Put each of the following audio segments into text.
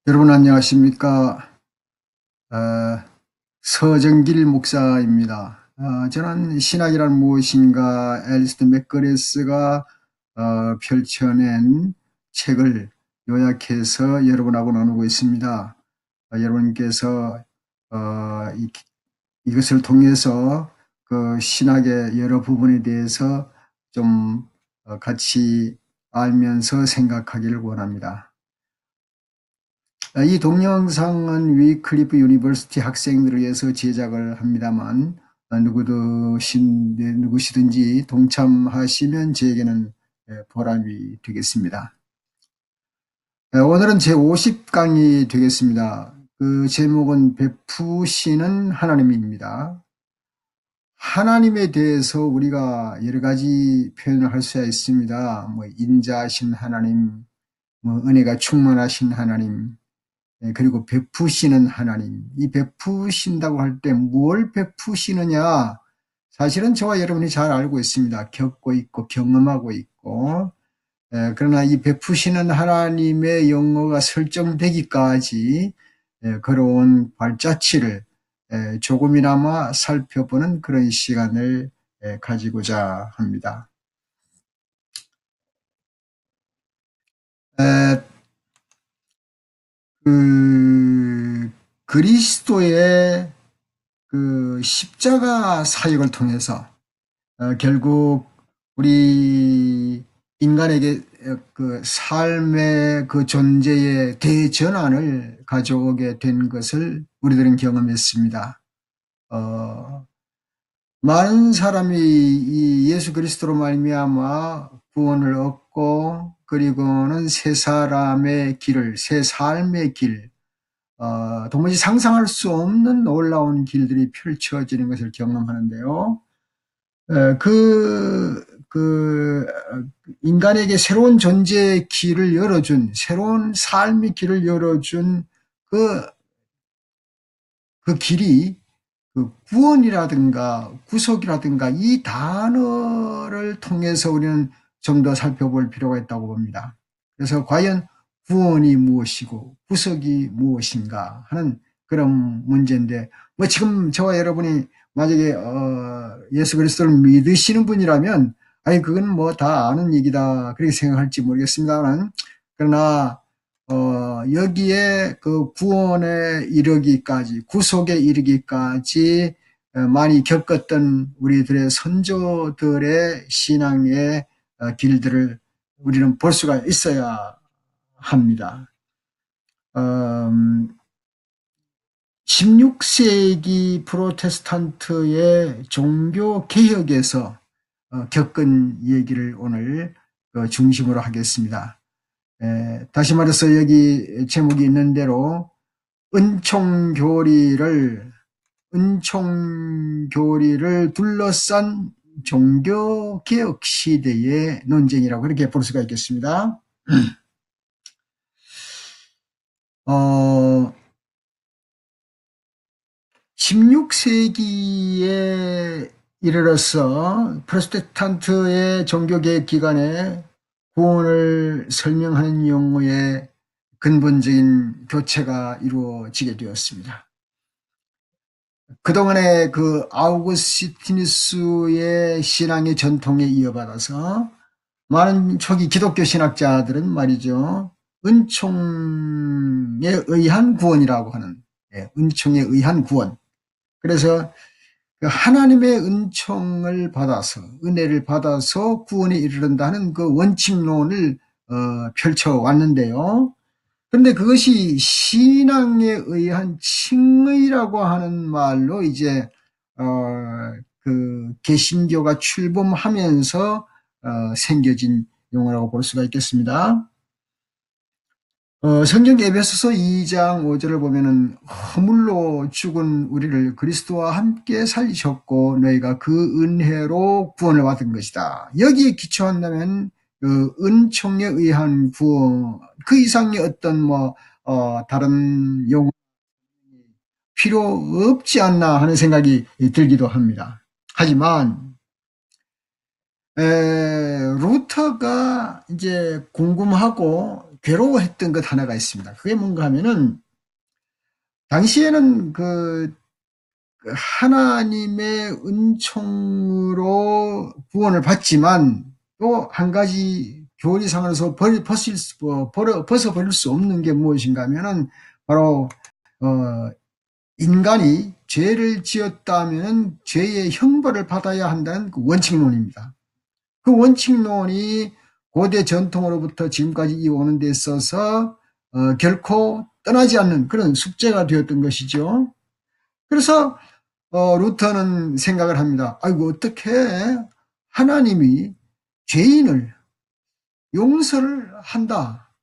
여러분 안녕하십니까? 어, 서정길 목사입니다. 저는 신학이란 무엇인가 앨리스트 맥거레스가 펼쳐낸 책을 요약해서 여러분하고 나누고 있습니다. 여러분께서 이것을 통해서 그 신학의 여러 부분에 대해서 좀 같이 알면서 생각하기를 원합니다. 이 동영상은 위클리프 유니버시티 학생들을 위해서 제작을 합니다만 누구시든지 동참하시면 저에게는 보람이 되겠습니다. 오늘은 제50강이 되겠습니다. 그 제목은 베푸시는 하나님입니다. 하나님에 대해서 우리가 여러 가지 표현을 할 수가 있습니다. 인자하신 하나님, 은혜가 충만하신 하나님, 그리고 베푸시는 하나님. 이 베푸신다고 할 때 뭘 베푸시느냐? 사실은 저와 여러분이 잘 알고 있습니다. 겪고 있고 경험하고 있고. 그러나 이 베푸시는 하나님의 영어가 설정되기까지 걸어온 발자취를 조금이나마 살펴보는 그런 시간을 가지고자 합니다. 그리스도의 그 십자가 사역을 통해서 결국 우리 인간에게 그 삶의 그 존재의 대전환을 가져오게 된 것을 우리들은 경험했습니다. 많은 사람이 이 예수 그리스도로 말미암아 구원을 얻고 그리고는 새 사람의 길을, 새 삶의 길, 도무지 상상할 수 없는 놀라운 길들이 펼쳐지는 것을 경험하는데요. 인간에게 새로운 존재의 길을 열어준, 새로운 삶의 길을 열어준 그 길이 그 구원이라든가 구속이라든가 이 단어를 통해서 우리는 좀 더 살펴볼 필요가 있다고 봅니다. 그래서 과연 구원이 무엇이고 구속이 무엇인가 하는 그런 문제인데, 지금 저와 여러분이 만약에 예수 그리스도를 믿으시는 분이라면 아니 그건 다 아는 얘기다 그렇게 생각할지 모르겠습니다만, 그러나 여기에 그 구원에 이르기까지, 구속에 이르기까지 많이 겪었던 우리들의 선조들의 신앙의 길들을 우리는 볼 수가 있어야 합니다. 16세기 프로테스탄트의 종교 개혁에서 겪은 얘기를 오늘 중심으로 하겠습니다. 다시 말해서 여기 제목이 있는 대로 은총교리를 둘러싼 종교개혁 시대의 논쟁이라고 그렇게 볼 수가 있겠습니다. 16세기에 이르러서 프로테스탄트의 종교개혁 기간에 구원을 설명하는 용어의 근본적인 교체가 이루어지게 되었습니다. 그동안의 그 아우구스티누스의 신앙의 전통에 이어받아서 많은 초기 기독교 신학자들은 말이죠, 은총에 의한 구원이라고 하는, 은총에 의한 구원. 그래서 그 하나님의 은총을 받아서, 은혜를 받아서 구원에 이르른다는 그 원칙론을 펼쳐왔는데요. 그런데 그것이 신앙에 의한 칭의라고 하는 말로 이제 그 개신교가 출범하면서 생겨진 용어라고 볼 수가 있겠습니다. 성경 에베소서 2장 5절을 보면은 허물로 죽은 우리를 그리스도와 함께 살리셨고 너희가 그 은혜로 구원을 받은 것이다. 여기에 기초한다면 그 은총에 의한 구원, 그 이상의 어떤 다른 용어 필요 없지 않나 하는 생각이 들기도 합니다. 하지만 루터가 이제 궁금하고 괴로워했던 것 하나가 있습니다. 그게 뭔가 하면은 당시에는 그 하나님의 은총으로 구원을 받지만 또 한 가지 교리상으로서 벗어버릴 수 없는 게 무엇인가 하면은 바로 어, 인간이 죄를 지었다면 죄의 형벌을 받아야 한다는 그 원칙론입니다. 그 원칙론이 고대 전통으로부터 지금까지 이어오는 데 있어서 결코 떠나지 않는 그런 숙제가 되었던 것이죠. 그래서 루터는 생각을 합니다. 아이고 어떻게 하나님이 죄인을 용서를 한다.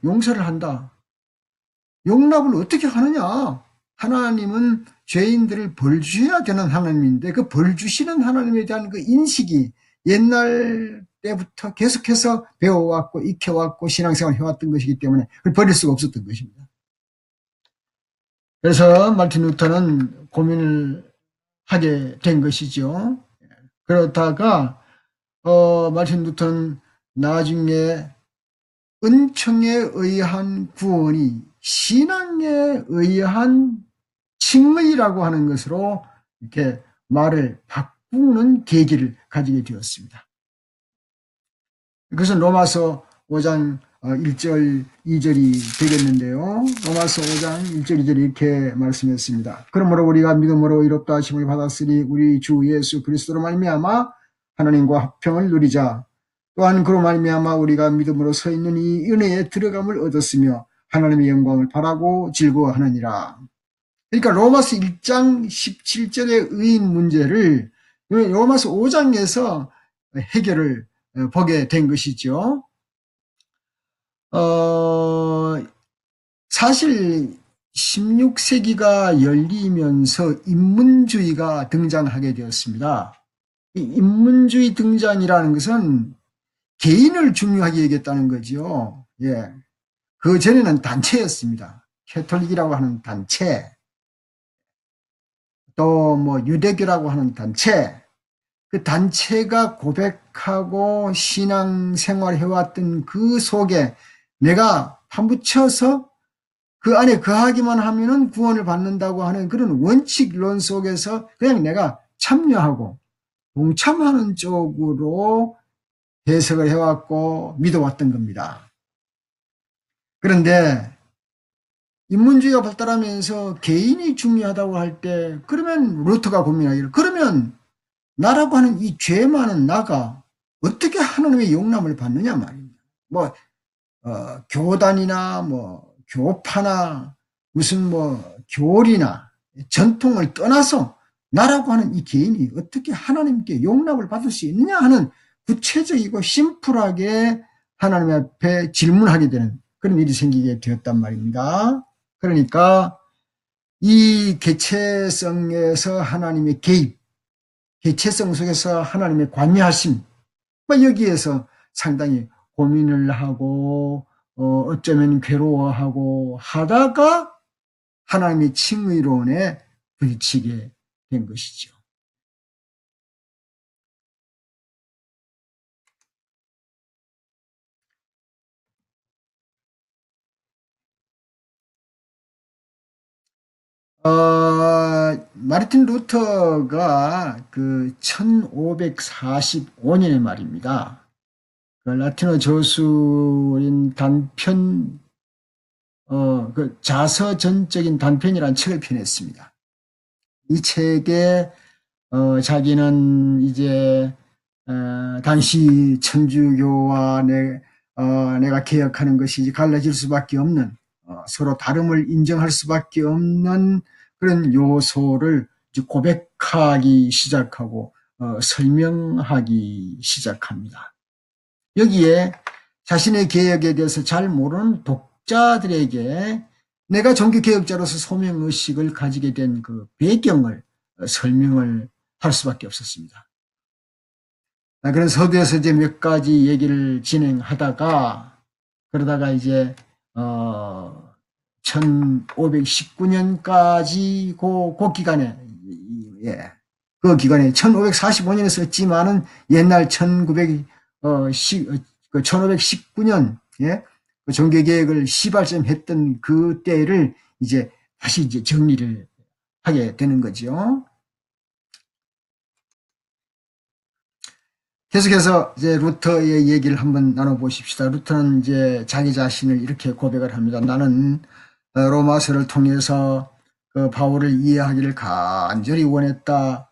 용서를 한다. 용납을 어떻게 하느냐? 하나님은 죄인들을 벌 주셔야 되는 하나님인데 그 벌 주시는 하나님에 대한 그 인식이 옛날 때부터 계속해서 배워왔고 익혀왔고 신앙생활을 해왔던 것이기 때문에 그걸 버릴 수가 없었던 것입니다. 그래서 마르틴 루터는 고민을 하게 된 것이죠. 그러다가 마르틴 루터는 나중에 은총에 의한 구원이 신앙에 의한 칭의라고 하는 것으로 이렇게 말을 바꾸는 계기를 가지게 되었습니다. 그것은 로마서 5장 1절 2절이 되겠는데요. 로마서 5장 1절 2절이 이렇게 말씀했습니다. 그러므로 우리가 믿음으로 의롭다 하심을 받았으니 우리 주 예수 그리스도로 말미암아 하나님과 화평을 누리자. 또한 그로 말미암아 우리가 믿음으로 서 있는 이 은혜에 들어감을 얻었으며 하나님의 영광을 바라고 즐거워하느니라. 그러니까 로마서 1장 17절의 의인 문제를 로마서 5장에서 해결을 보게 된 것이죠. 사실 16세기가 열리면서 인문주의가 등장하게 되었습니다. 이 인문주의 등장이라는 것은 개인을 중요하게 여겼다는 거죠. 예. 그 전에는 단체였습니다. 캐톨릭이라고 하는 단체, 또 뭐 유대교라고 하는 단체, 그 단체가 고백하고 신앙생활 해왔던 그 속에 내가 파묻혀서 그 안에 거하기만 하면은 구원을 받는다고 하는 그런 원칙론 속에서 그냥 내가 참여하고 동참하는 쪽으로 해석을 해왔고 믿어왔던 겁니다. 그런데 인문주의가 발달하면서 개인이 중요하다고 할 때 그러면 루터가 고민하기를 그러면 나라고 하는 이 죄 많은 나가 어떻게 하나님의 용납을 받느냐 말입니다. 뭐 교단이나 뭐 교파나 무슨 뭐 교리나 전통을 떠나서 나라고 하는 이 개인이 어떻게 하나님께 용납을 받을 수 있느냐 하는 구체적이고 심플하게 하나님 앞에 질문하게 되는 그런 일이 생기게 되었단 말입니다. 그러니까 이 개체성에서 하나님의 개입, 개체성 속에서 하나님의 관여하심, 여기에서 상당히 고민을 하고 어쩌면 괴로워하고 하다가 하나님의 칭의론에 부딪히게 된 것이죠. 마르틴 루터가 그 1545년의 말입니다. 그 라틴어 저술인 단편, 그 자서전적인 단편이라는 책을 펴냈습니다. 이 책에, 자기는 이제, 당시 천주교와 내가 개혁하는 것이 갈라질 수밖에 없는, 서로 다름을 인정할 수밖에 없는 그런 요소를 고백하기 시작하고, 설명하기 시작합니다. 여기에 자신의 개혁에 대해서 잘 모르는 독자들에게 내가 종교개혁자로서 소명의식을 가지게 된 그 배경을 설명을 할 수밖에 없었습니다. 그런 서두에서 이제 몇 가지 얘기를 진행하다가 그러다가 이제 1519년까지 그 기간에 그 기간에 1545년에 썼지만은 옛날 1519년 그 종교개혁을 시발점했던 그 때를 이제 다시 이제 정리를 하게 되는 거죠. 계속해서 이제 루터의 얘기를 한번 나눠보십시다. 루터는 이제 자기 자신을 이렇게 고백을 합니다. 나는 로마서를 통해서 그 바울을 이해하기를 간절히 원했다.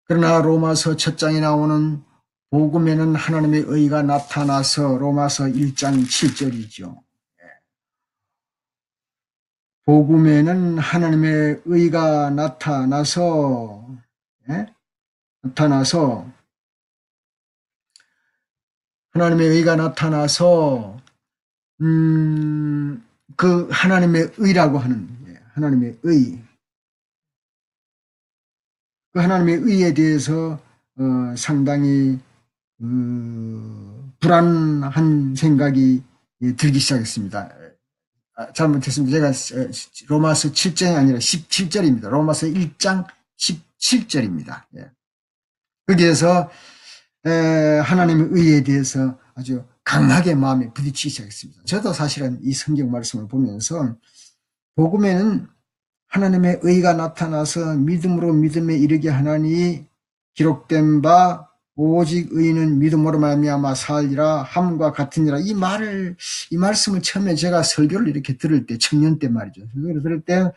그러나 로마서 첫 장에 나오는 복음에는 하나님의 의가 나타나서 로마서 1장 7절이죠. 복음에는 하나님의 의가 나타나서 예? 나타나서 하나님의 의가 나타나서 그 하나님의 의라고 하는 하나님의 의, 그 하나님의 의에 대해서 상당히 불안한 생각이 들기 시작했습니다. 잘못했습니다. 제가 로마서 7장이 아니라 17절입니다. 로마서 1장 17절입니다. 거기에서 하나님의 의에 대해서 아주 강하게 마음에 부딪히기 시작했습니다. 저도 사실은 이 성경 말씀을 보면서 복음에는 하나님의 의가 나타나서 믿음으로 믿음에 이르게 하나니 기록된 바 오직 의인은 믿음으로 말미암아 살리라 함과 같으니라. 이 말씀을 처음에 제가 설교를 이렇게 들을 때, 청년 때 말이죠. 설교를 들을 때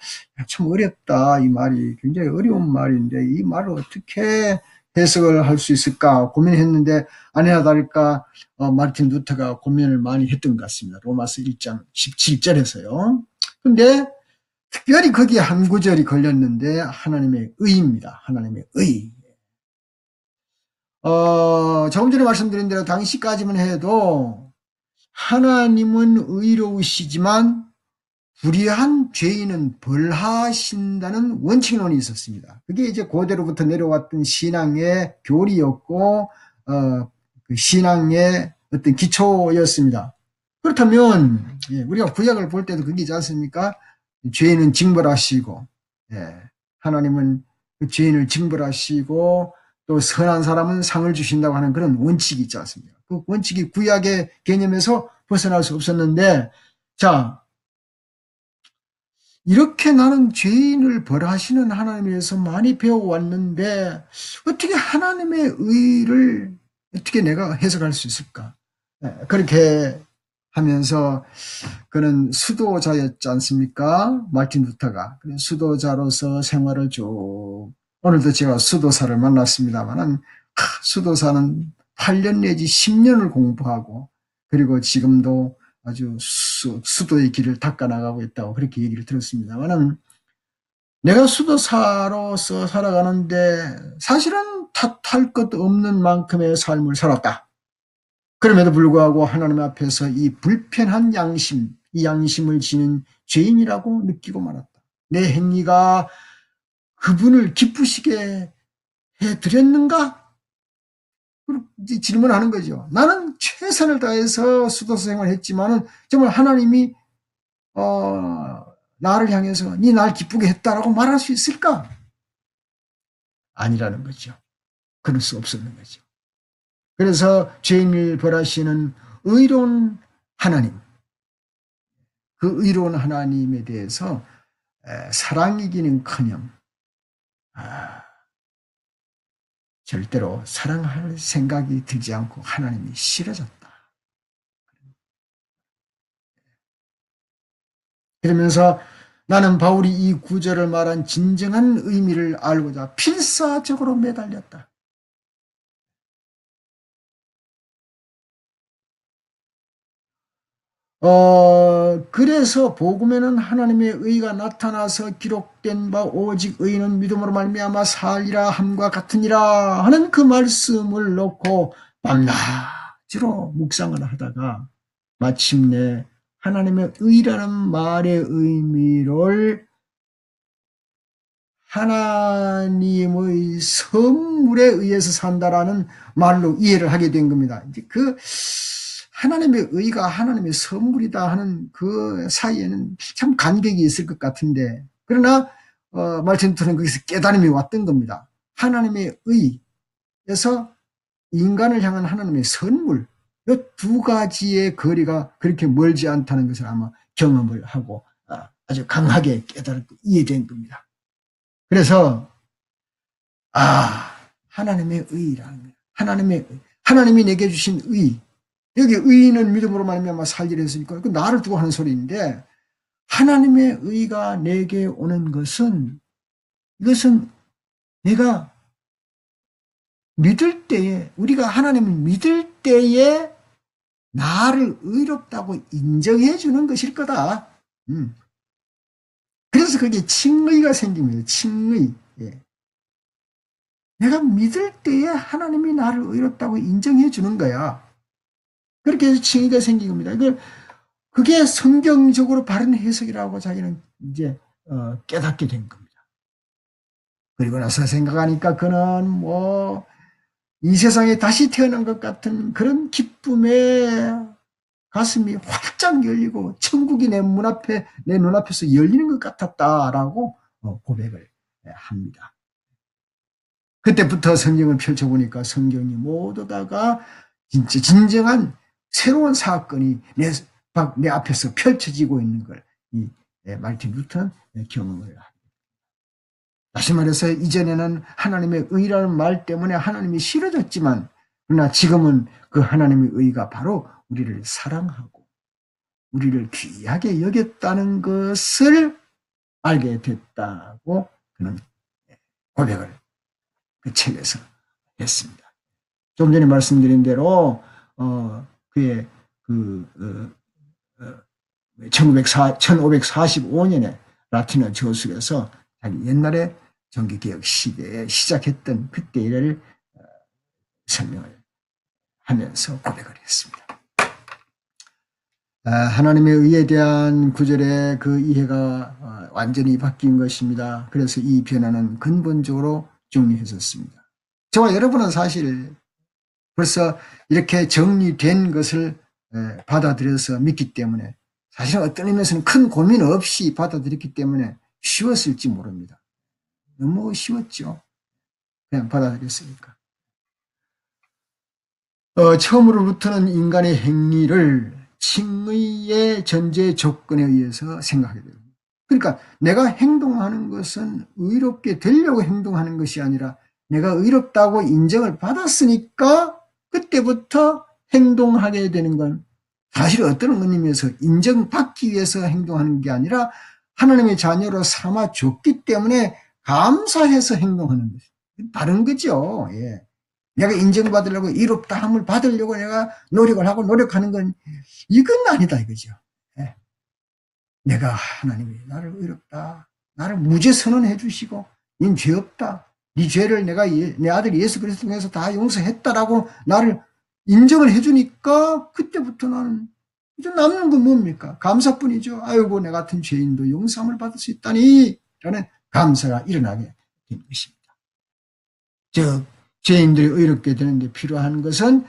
참 어렵다. 이 말이 굉장히 어려운 말인데 이 말을 어떻게 해석을 할 수 있을까 고민했는데 아니나 다를까 마르틴 루터가 고민을 많이 했던 것 같습니다. 로마서 1장 17절에서요. 근데 특별히 거기에 한 구절이 걸렸는데 하나님의 의입니다. 하나님의 의. 조금 전에 말씀드린 대로 당시까지만 해도 하나님은 의로우시지만 불의한 죄인은 벌하신다는 원칙론이 있었습니다. 그게 이제 고대로부터 내려왔던 신앙의 교리였고 그 신앙의 어떤 기초였습니다. 그렇다면 우리가 구약을 볼 때도 그게 있지 않습니까? 죄인은 징벌하시고 하나님은 그 죄인을 징벌하시고 또 선한 사람은 상을 주신다고 하는 그런 원칙이 있지 않습니까? 그 원칙이 구약의 개념에서 벗어날 수 없었는데 자 이렇게 나는 죄인을 벌하시는 하나님에서 많이 배워왔는데 어떻게 하나님의 의를 어떻게 내가 해석할 수 있을까? 그렇게 하면서 그는 수도자였지 않습니까? 마틴 루터가. 수도자로서 생활을 쭉 오늘도 제가 수도사를 만났습니다만 수도사는 8년 내지 10년을 공부하고 그리고 지금도 아주 수도의 길을 닦아나가고 있다고 그렇게 얘기를 들었습니다만 내가 수도사로서 살아가는데 사실은 탓할 것 없는 만큼의 삶을 살았다. 그럼에도 불구하고 하나님 앞에서 이 불편한 양심, 이 양심을 지닌 죄인이라고 느끼고 말았다. 내 행위가 그분을 기쁘시게 해드렸는가? 질문하는 거죠. 나는 최선을 다해서 수도사 생활을 했지만 정말 하나님이 나를 향해서 네 날 기쁘게 했다라고 말할 수 있을까? 아니라는 거죠. 그럴 수 없었는 거죠. 그래서 죄인을 벌하시는 의로운 하나님, 그 의로운 하나님에 대해서 사랑이기는커녕 절대로 사랑할 생각이 들지 않고 하나님이 싫어졌다. 그러면서 나는 바울이 이 구절을 말한 진정한 의미를 알고자 필사적으로 매달렸다. 그래서 복음에는 하나님의 의가 나타나서 기록된 바 오직 의인은 믿음으로 말미암아 살리라 함과 같으니라 하는 그 말씀을 놓고 밤낮으로 묵상을 하다가 마침내 하나님의 의라는 말의 의미를 하나님의 선물에 의해서 산다라는 말로 이해를 하게 된 겁니다. 이제 그 하나님의 의가 하나님의 선물이다 하는 그 사이에는 참 간격이 있을 것 같은데 그러나 말씀 들은 거기서 깨달음이 왔던 겁니다. 하나님의 의에서 인간을 향한 하나님의 선물 이 두 가지의 거리가 그렇게 멀지 않다는 것을 아마 경험을 하고 아주 강하게 깨달고 이해된 겁니다. 그래서 하나님의 의라는 거예요. 하나님이 내게 주신 의. 여기 의는 믿음으로 말미암아 살리라 했으니까 그 나를 두고 하는 소리인데 하나님의 의가 내게 오는 것은 이것은 내가 믿을 때에 우리가 하나님을 믿을 때에 나를 의롭다고 인정해 주는 것일 거다. 그래서 그게 칭의가 생깁니다. 칭의. 예. 내가 믿을 때에 하나님이 나를 의롭다고 인정해 주는 거야. 그렇게 해서 칭의가 생긴 겁니다. 그게 성경적으로 바른 해석이라고 자기는 이제 깨닫게 된 겁니다. 그리고 나서 생각하니까 그는 이 세상에 다시 태어난 것 같은 그런 기쁨에 가슴이 활짝 열리고 천국이 내 눈앞에서 열리는 것 같았다라고 고백을 합니다. 그때부터 성경을 펼쳐보니까 성경이 모두 다가 진짜 진정한 새로운 사건이 내 앞에서 펼쳐지고 있는 걸 이 마르틴 루터는 경험을 합니다. 다시 말해서 이전에는 하나님의 의라는 말 때문에 하나님이 싫어졌지만 그러나 지금은 그 하나님의 의가 바로 우리를 사랑하고 우리를 귀하게 여겼다는 것을 알게 됐다고 그는 고백을 그 책에서 했습니다. 좀 전에 말씀드린 대로 그의 1545년에 라틴어 저술에서 자기 옛날에 정기개혁 시대에 시작했던 그때 일을 설명을 하면서 고백을 했습니다. 하나님의 의에 대한 구절의 그 이해가 완전히 바뀐 것입니다. 그래서 이 변화는 근본적으로 정리했었습니다. 저와 여러분은 사실 벌써 이렇게 정리된 것을 받아들여서 믿기 때문에 사실은 어떤 의미에서는 큰 고민 없이 받아들였기 때문에 쉬웠을지 모릅니다. 너무 쉬웠죠. 그냥 받아들였으니까. 처음으로부터는 인간의 행위를 칭의의 전제 조건에 의해서 생각하게 됩니다. 그러니까 내가 행동하는 것은 의롭게 되려고 행동하는 것이 아니라 내가 의롭다고 인정을 받았으니까 그때부터 행동하게 되는 건 사실 어떤 의미에서 인정받기 위해서 행동하는 게 아니라 하나님의 자녀로 삼아줬기 때문에 감사해서 행동하는 것이 다른 거죠. 예. 내가 인정받으려고 의롭다함을 받으려고 내가 노력을 하고 노력하는 건 이건 아니다 이거죠. 예. 내가 하나님이 나를 의롭다. 나를 무죄 선언해 주시고 닌 죄 없다. 네 죄를 내가 내 아들 예수 그리스도 통해서 다 용서했다라고 나를 인정을 해주니까 그때부터 나는 이제 남는 건 뭡니까? 감사뿐이죠. 아이고 내 같은 죄인도 용서함을 받을 수 있다니 라는 감사가 일어나게 된 것입니다. 즉 죄인들이 의롭게 되는데 필요한 것은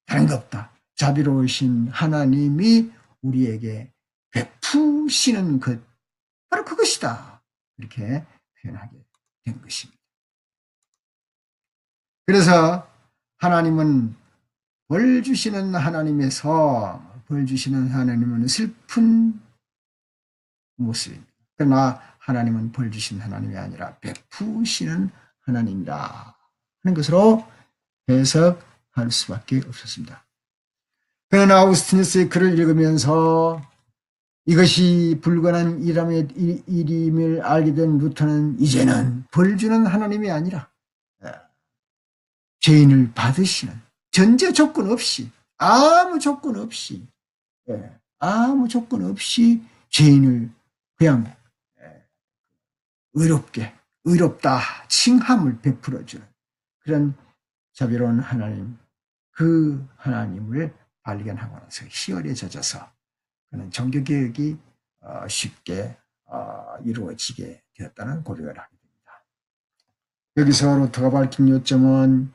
다른 것 없다. 자비로우신 하나님이 우리에게 베푸시는 것, 바로 그것이다. 이렇게 표현하게 된 것입니다. 그래서 하나님은 벌 주시는 하나님에서 벌 주시는 하나님은 슬픈 모습입니다. 그러나 하나님은 벌 주시는 하나님이 아니라 베푸시는 하나님이다 하는 것으로 해석할 수밖에 없었습니다. 그러나 아우구스티누스의 글을 읽으면서 이것이 불가능한 일임을 알게 된 루터는 이제는 벌 주는 하나님이 아니라 죄인을 받으시는 전제 조건 없이 아무 조건 없이 죄인을 그냥 의롭다 칭함을 베풀어주는 그런 자비로운 하나님, 그 하나님을 발견하고 나서 희열에 젖어서 그는 종교개혁이 쉽게 이루어지게 되었다는 고백을 하게 됩니다. 여기서 루터가 밝힌 요점은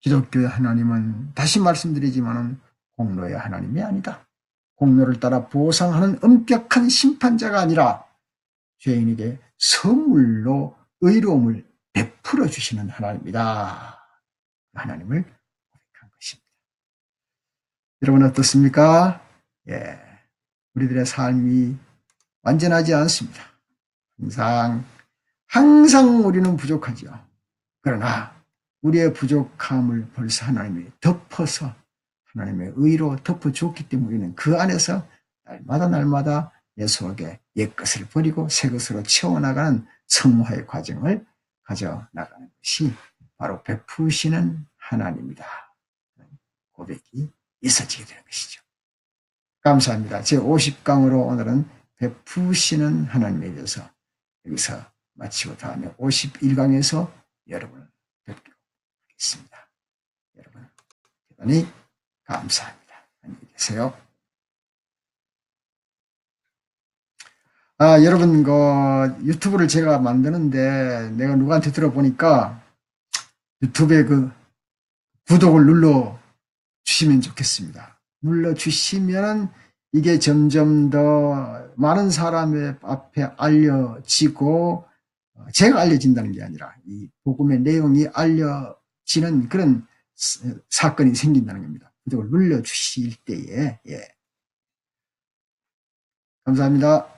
기독교의 하나님은 다시 말씀드리지만 공로의 하나님이 아니다. 공로를 따라 보상하는 엄격한 심판자가 아니라 죄인에게 선물로 의로움을 베풀어 주시는 하나님이다. 하나님을 고백한 것입니다. 여러분 어떻습니까? 예, 우리들의 삶이 완전하지 않습니다. 항상 우리는 부족하죠. 그러나 우리의 부족함을 벌써 하나님이 덮어서 하나님의 의로 덮어주었기 때문에 우리는 그 안에서 날마다 내 속에 옛것을 버리고 새 것으로 채워나가는 성화의 과정을 가져나가는 것이 바로 베푸시는 하나님이다. 고백이 있어지게 되는 것이죠. 감사합니다. 제 50강으로 오늘은 베푸시는 하나님에 대해서 여기서 마치고 다음에 51강에서 여러분을 뵙도록 하겠습니다. 여러분 대단히 감사합니다. 안녕히 계세요. 여러분 유튜브를 제가 만드는데 내가 누구한테 들어보니까 유튜브에 그 구독을 눌러 주시면 좋겠습니다. 눌러 주시면 이게 점점 더 많은 사람의 앞에 알려지고 제가 알려진다는 게 아니라 이 복음의 내용이 알려지는 그런 사건이 생긴다는 겁니다. 구독을 눌러 주실 때에 감사합니다.